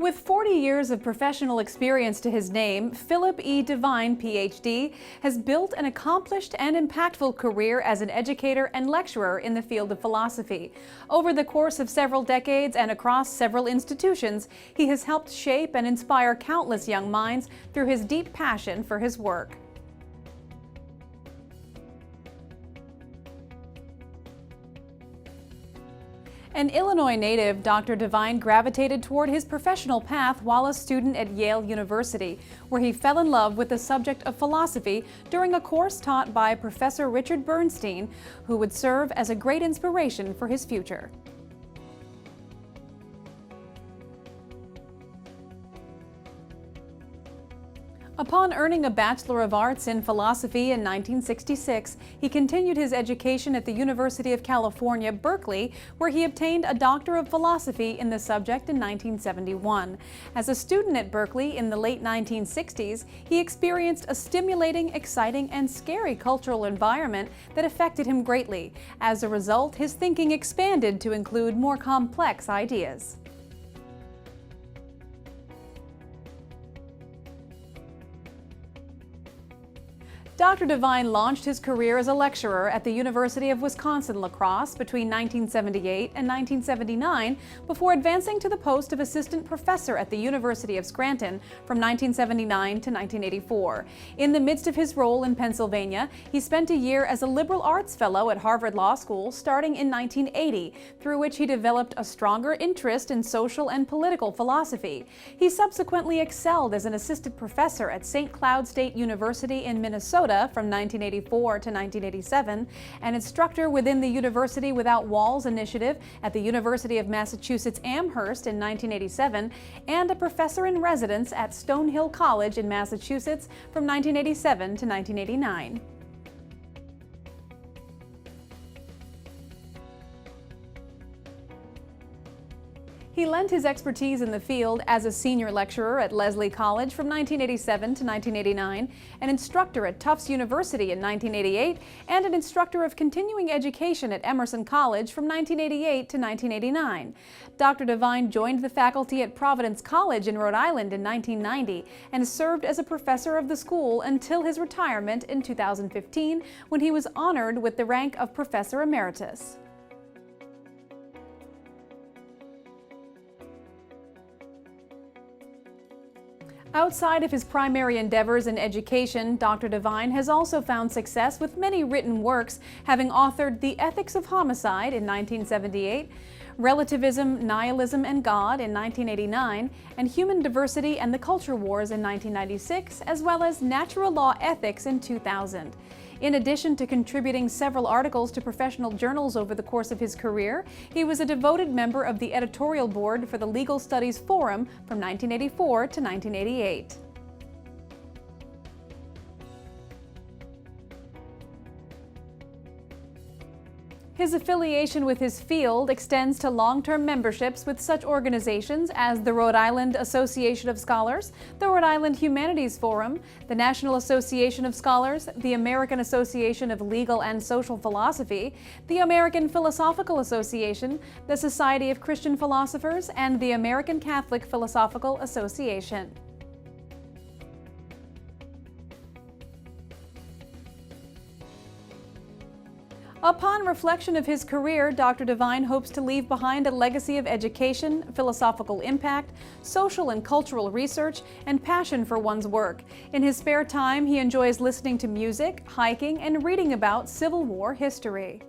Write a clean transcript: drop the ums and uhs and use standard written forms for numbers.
With 40 years of professional experience to his name, Philip E. Devine, Ph.D., has built an accomplished and impactful career as an educator and lecturer in the field of philosophy. Over the course of several decades and across several institutions, he has helped shape and inspire countless young minds through his deep passion for his work. An Illinois native, Dr. Devine gravitated toward his professional path while a student at Yale University, where he fell in love with the subject of philosophy during a course taught by Professor Richard Bernstein, who would serve as a great inspiration for his future. Upon earning a Bachelor of Arts in Philosophy in 1966, he continued his education at the University of California, Berkeley, where he obtained a Doctor of Philosophy in the subject in 1971. As a student at Berkeley in the late 1960s, he experienced a stimulating, exciting, and scary cultural environment that affected him greatly. As a result, his thinking expanded to include more complex ideas. Dr. Devine launched his career as a lecturer at the University of Wisconsin-La Crosse between 1978 and 1979 before advancing to the post of assistant professor at the University of Scranton from 1979 to 1984. In the midst of his role in Pennsylvania, he spent a year as a liberal arts fellow at Harvard Law School starting in 1980, through which he developed a stronger interest in social and political philosophy. He subsequently excelled as an assistant professor at St. Cloud State University in Minnesota from 1984 to 1987, an instructor within the University Without Walls initiative at the University of Massachusetts Amherst in 1987, and a professor in residence at Stonehill College in Massachusetts from 1987 to 1989. He lent his expertise in the field as a senior lecturer at Lesley College from 1987 to 1989, an instructor at Tufts University in 1988, and an instructor of continuing education at Emerson College from 1988 to 1989. Dr. Devine joined the faculty at Providence College in Rhode Island in 1990 and served as a professor of the school until his retirement in 2015, when he was honored with the rank of Professor Emeritus. Outside of his primary endeavors in education, Dr. Devine has also found success with many written works, having authored The Ethics of Homicide in 1978, Relativism, Nihilism, and God in 1989, and Human Diversity and the Culture Wars in 1996, as well as Natural Law Ethics in 2000. In addition to contributing several articles to professional journals over the course of his career, he was a devoted member of the editorial board for the Legal Studies Forum from 1984 to 1988. His affiliation with his field extends to long-term memberships with such organizations as the Rhode Island Association of Scholars, the Rhode Island Humanities Forum, the National Association of Scholars, the American Association of Legal and Social Philosophy, the American Philosophical Association, the Society of Christian Philosophers, and the American Catholic Philosophical Association. Upon reflection of his career, Dr. Devine hopes to leave behind a legacy of education, philosophical impact, social and cultural research, and passion for one's work. In his spare time, he enjoys listening to music, hiking, and reading about Civil War history.